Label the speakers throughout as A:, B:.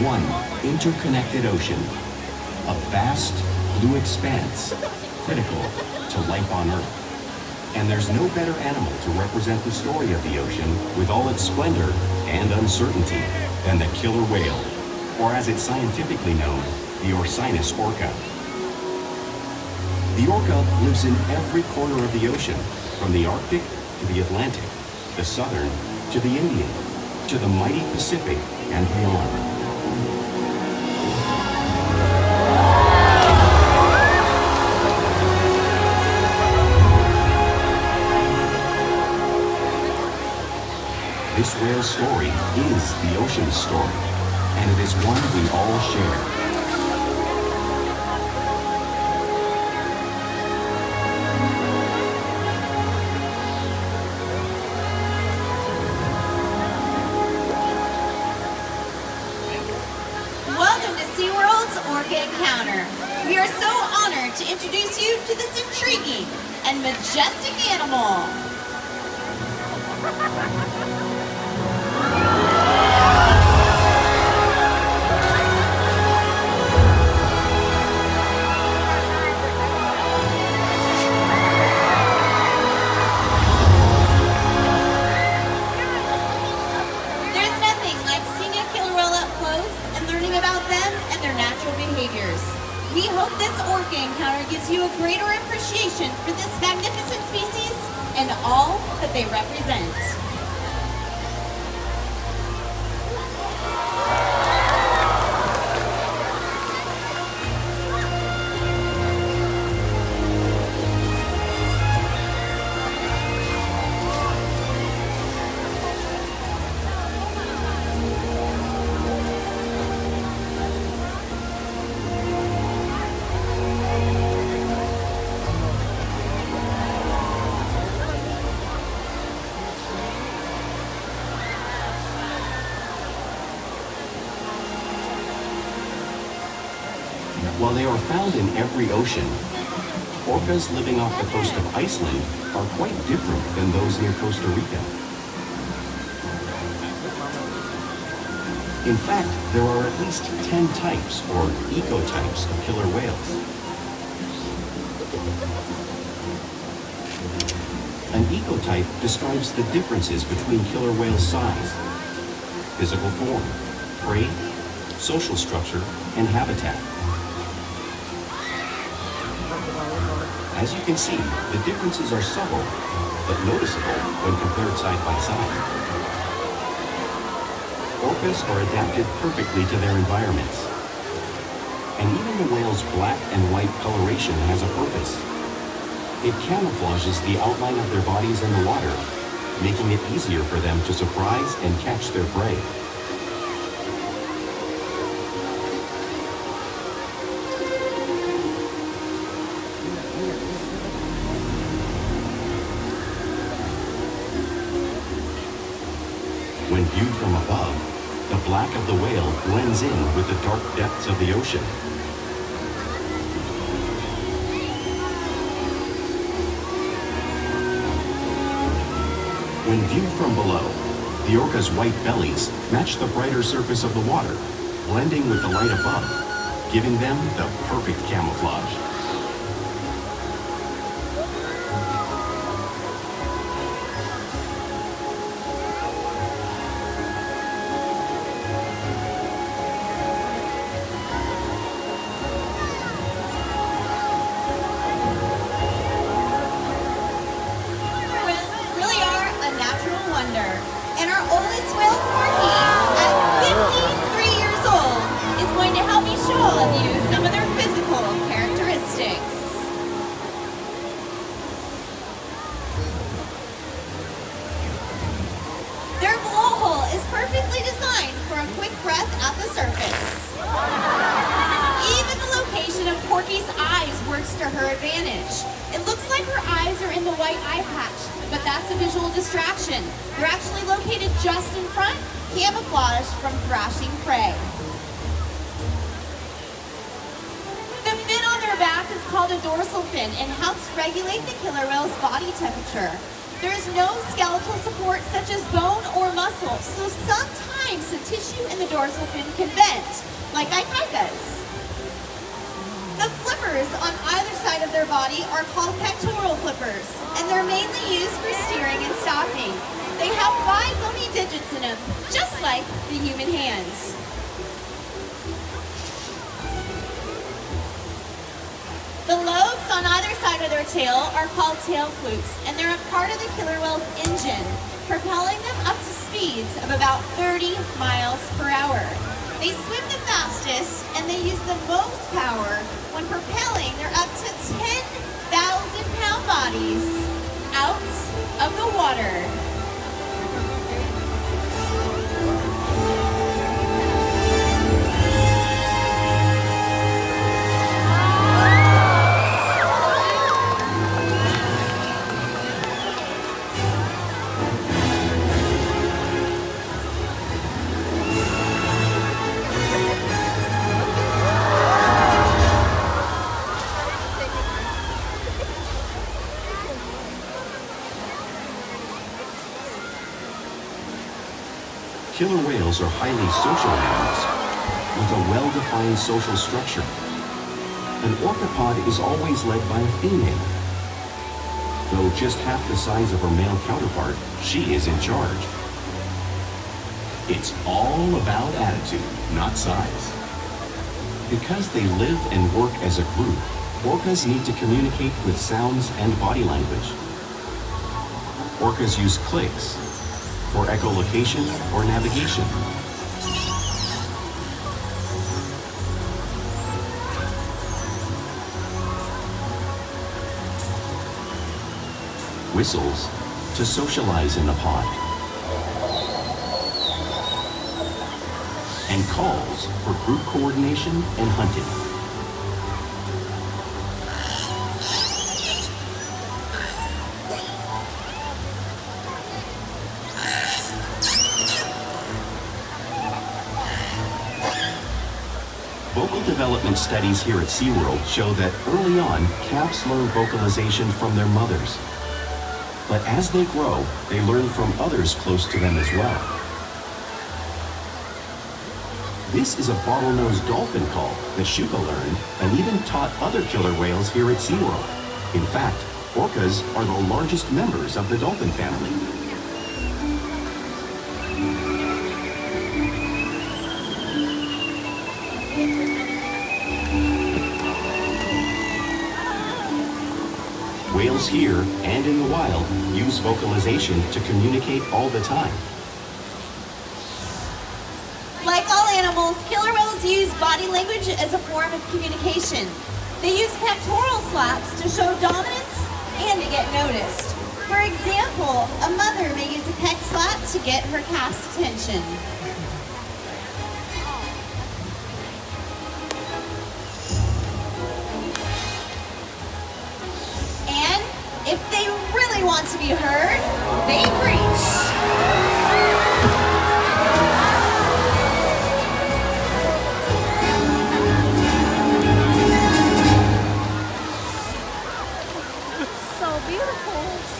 A: one interconnected ocean, a vast blue expanse critical to life on Earth. And there's no better animal to represent the story of the ocean with all its splendor and uncertainty than the killer whale, or as it's scientifically known, the Orcinus orca. The orca lives in every corner of the ocean, from the Arctic to the Atlantic, the Southern to the Indian, to the mighty Pacific and beyond. This whale's story is the ocean's story, and it is one we all share.
B: Welcome to SeaWorld's Orca Encounter. We are so honored to introduce you to this intriguing and majestic animal. There's nothing like seeing a killer whale up close and learning about them and their natural behaviors. We hope this Orca Encounter gives you a greater appreciation for this magnificent species and all that they represent.
A: While they are found in every ocean, orcas living off the coast of Iceland are quite different than those near Costa Rica. In fact, there are at least 10 types or ecotypes of killer whales. An ecotype describes the differences between killer whale size, physical form, prey, social structure, and habitat. As you can see, the differences are subtle, but noticeable when compared side by side. Orcas are adapted perfectly to their environments. And even the whale's black and white coloration has a purpose. It camouflages the outline of their bodies in the water, making it easier for them to surprise and catch their prey. When viewed from above, the black of the whale blends in with the dark depths of the ocean. When viewed from below, the orca's white bellies match the brighter surface of the water, blending with the light above, giving them the perfect camouflage.
B: And our oldest whale, Orca, at 53 years old, is going to help me show all of you some of their physical characteristics. Their blowhole is perfectly designed for a quick breath at the surface. Even the location of Porky's eyes works to her advantage. It looks like her eyes are in the white eye patch, but that's a visual distraction. They're actually located just in front, camouflaged from thrashing prey. The fin on their back is called a dorsal fin and helps regulate the killer whale's body temperature. There is no skeletal support such as bone or muscle, so sometimes times the tissue in the dorsal fin can bend, like icacas. The flippers on either side of their body are called pectoral flippers, and they're mainly used for steering and stopping. They have 5 bony digits in them, just like the human hands. The lobes on either side of their tail are called tail flukes, and they're a part of the killer whale's engine, propelling them up to speeds of about 30 miles per hour. They swim the fastest, and they use the most power when propelling their up to 10,000-pound bodies out of the water.
A: Killer whales are highly social animals with a well-defined social structure. An orcapod is always led by a female. Though just half the size of her male counterpart, she is in charge. It's all about attitude, not size. Because they live and work as a group, orcas need to communicate with sounds and body language. Orcas use clicks for echolocation or navigation. Whistles to socialize in the pod. And calls for group coordination and hunting. Vocal development studies here at SeaWorld show that early on, calves learn vocalization from their mothers. But as they grow, they learn from others close to them as well. This is a bottlenose dolphin call that Shuka learned and even taught other killer whales here at SeaWorld. In fact, orcas are the largest members of the dolphin family. Whales here and in the wild use vocalization to communicate all the time.
B: Like all animals, killer whales use body language as a form of communication. They use pectoral slaps to show dominance and to get noticed. For example, a mother may use a pec slap to get her calf's attention. And if they really want to be heard, they preach.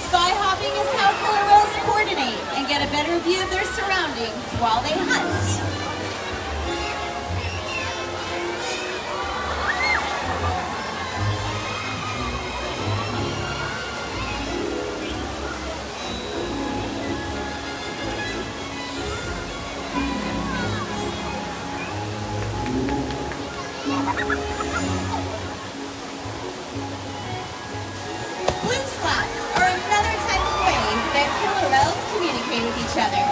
B: Sky hopping is how killer whales coordinate and get a better view of their surroundings while they hunt. Communicate with each other.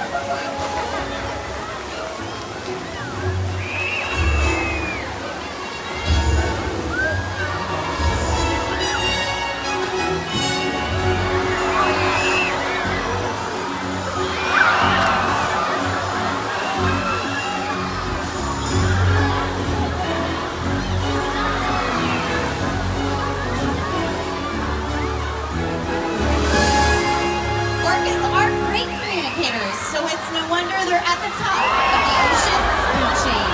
B: So it's no wonder they're at the top of the ocean's food chain.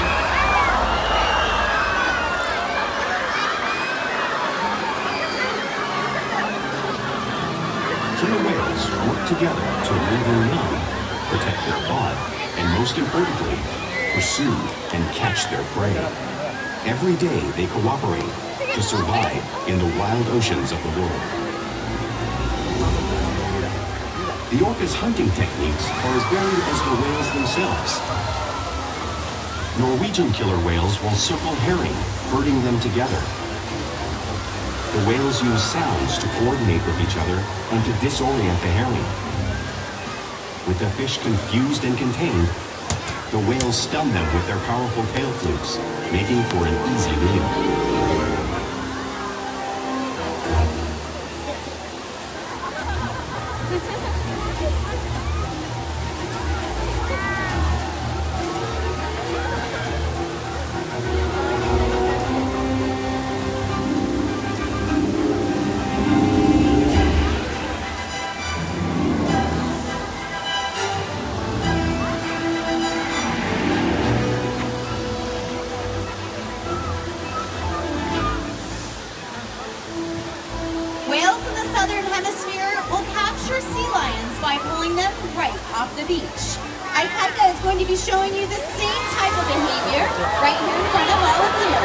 A: Killer whales work together to leave their young, protect their pod, and most importantly, pursue and catch their prey. Every day they cooperate to survive in the wild oceans of the world. The orca's hunting techniques are as varied as the whales themselves. Norwegian killer whales will circle herring, herding them together. The whales use sounds to coordinate with each other and to disorient the herring. With the fish confused and contained, the whales stun them with their powerful tail flukes, making for an easy meal.
B: Whales in the southern hemisphere will capture sea lions by pulling them right off the beach. Aikaika is going to be showing you the same type of behavior right here in front of all of you.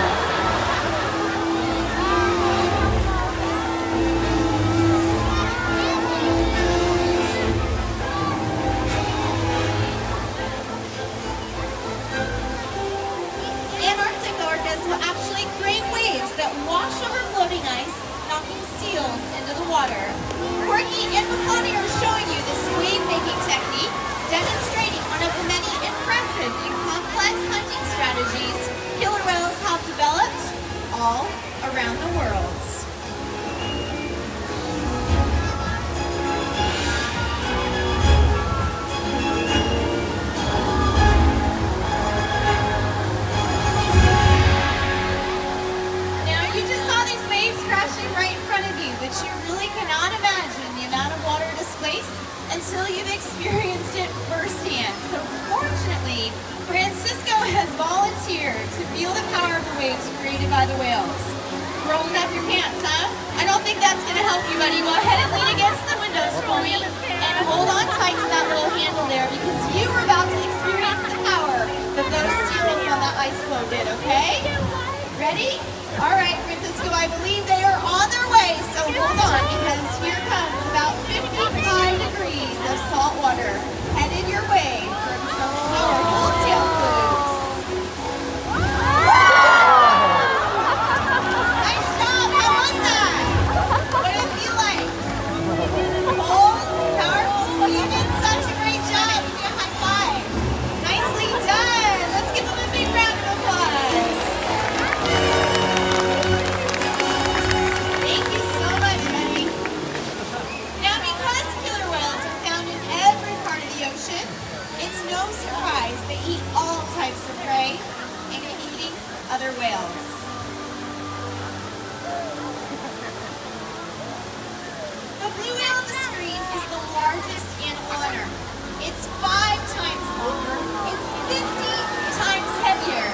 B: Antarctic orcas will actually create waves that wash over floating ice, knocking seals into the water. Orky and Makani are showing you this wave-making technique, demonstrating one of the many impressive and complex hunting strategies killer whales have developed all around the world. Crashing right in front of you, but you really cannot imagine the amount of water displaced until you've experienced it firsthand. So fortunately, Francisco has volunteered to feel the power of the waves created by the whales. Rolling up your pants, huh? I don't think that's going to help you, buddy. Go ahead and lean against the windows for me and hold on tight to that little handle there because you are about to experience the power that those seals on that ice floe did, okay? Ready? All right, Francisco, I believe they are on their way, so hold on because here comes about 55 degrees of salt water headed your way from some powerful tail flukes. Nice job, how was that? What did it feel like? Cold? Powerful? You did such a great job. Give me a high five. Nicely done. Let's give them a big round of applause. Thank you so much, Betty. Now, because killer whales are found in every part of the ocean, it's no surprise they eat all types of prey, including other whales. The blue whale on the screen is the largest animal on Earth. It's 5 times longer and 50 times heavier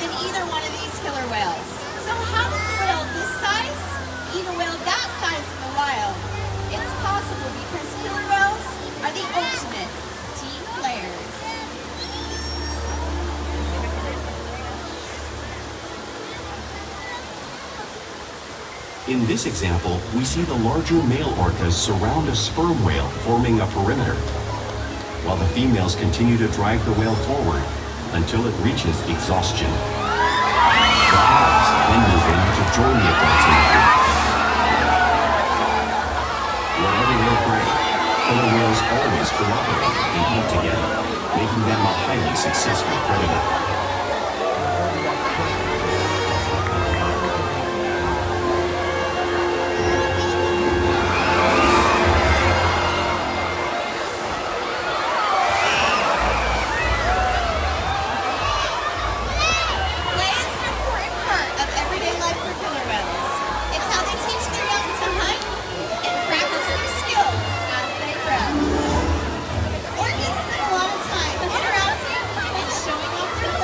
B: than either one of these killer whales. So how does a whale this size eat a whale that size in the wild? It's possible because killer whales are the ultimate team players.
A: In this example, we see the larger male orcas surround a sperm whale, forming a perimeter, while the females continue to drag the whale forward until it reaches exhaustion. The males then move in to join the adults in the group. Whatever their prey, killer whales always cooperate and eat together, making them a highly successful predator.
B: Orcas spend a lot of time interacting and showing off their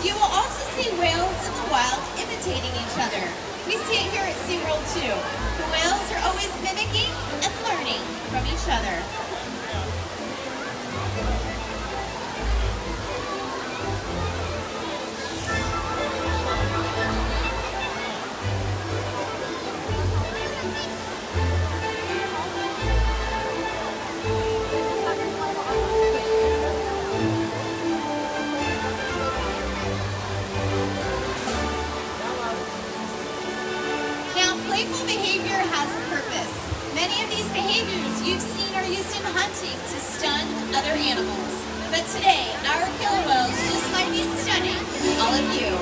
B: You will also see whales in the wild imitating each other. We see it here at SeaWorld too. The whales are always mimicking and learning from each other. Playful behavior has a purpose. Many of these behaviors you've seen are used in hunting to stun other animals. But today, our killer whales just might be stunning all of you.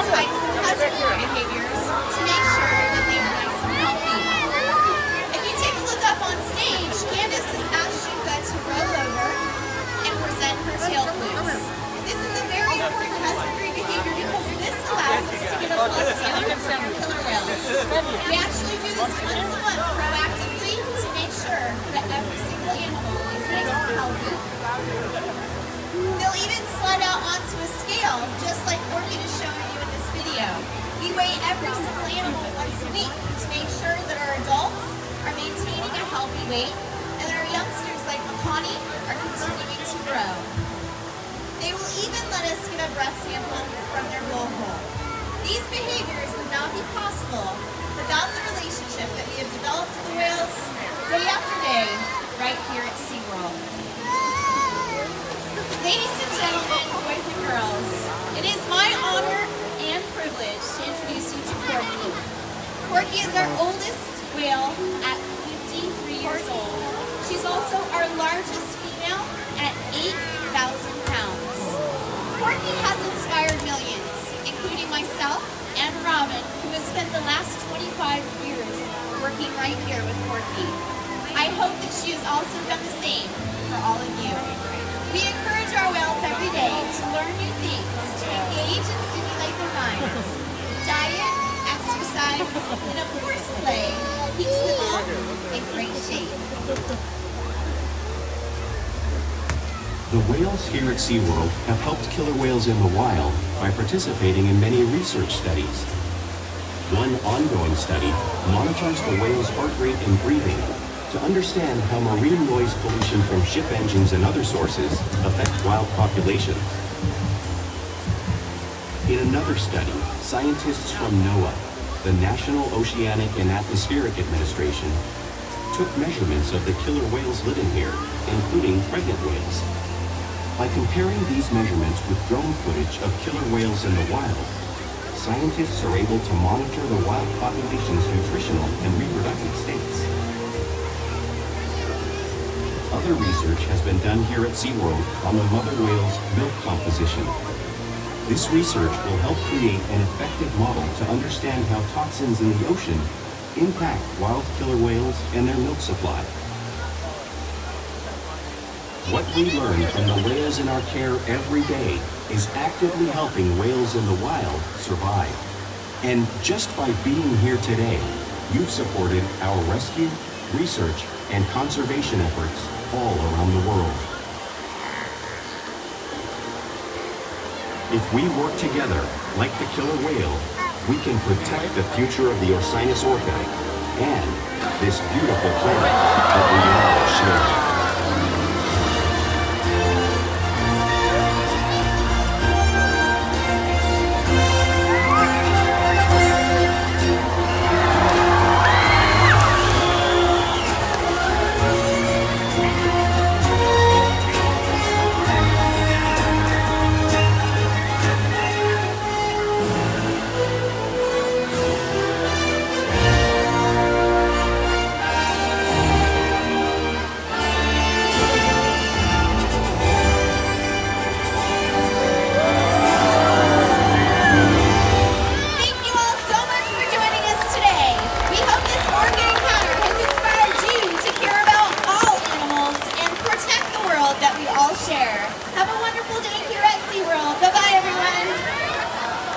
B: Types of husbandry behaviors to make sure that they are nice and healthy. If you take a look up on stage, Candace has asked Shuka to roll over and present her tail flukes. This is a very important husbandry behavior because this allows us to get a close look at our killer whales. We actually do this once a month proactively to make sure that every single animal is nice and healthy. They'll even slide out onto a scale, just like Orca is showing you in this video. We weigh every single animal once a week to make sure that our adults are maintaining a healthy weight and that our youngsters like Makani are continuing to grow. They will even let us get a breath sample from their blowhole. These behaviors would not be possible without the relationship that we have developed with the whales day after day right here at SeaWorld. Ladies and gentlemen, boys and girls, it is my honor and privilege to introduce you to Porky. Porky is our oldest whale at 53 years old. She's also our largest female at 8,000 pounds. Porky has inspired millions, including myself and Robin, who has spent the last 25 years working right here with Porky. I hope that she has also done the same for all of you. We encourage our whales every day to learn new things, to engage and stimulate their minds. Diet, exercise, and of course play keeps them all in great shape.
A: The whales here at SeaWorld have helped killer whales in the wild by participating in many research studies. One ongoing study monitors the whale's heart rate and breathing to understand how marine noise pollution from ship engines and other sources affect wild populations. In another study, scientists from NOAA, the National Oceanic and Atmospheric Administration, took measurements of the killer whales living here, including pregnant whales. By comparing these measurements with drone footage of killer whales in the wild, scientists are able to monitor the wild population's nutritional and reproductive states. Other research has been done here at SeaWorld on the mother whale's milk composition. This research will help create an effective model to understand how toxins in the ocean impact wild killer whales and their milk supply. What we learn from the whales in our care every day is actively helping whales in the wild survive. And just by being here today, you've supported our rescue, research, and conservation efforts all around the world. If we work together, like the killer whale, we can protect the future of the Orcinus orca and this beautiful planet that we all share.
B: we all share. Have a wonderful day.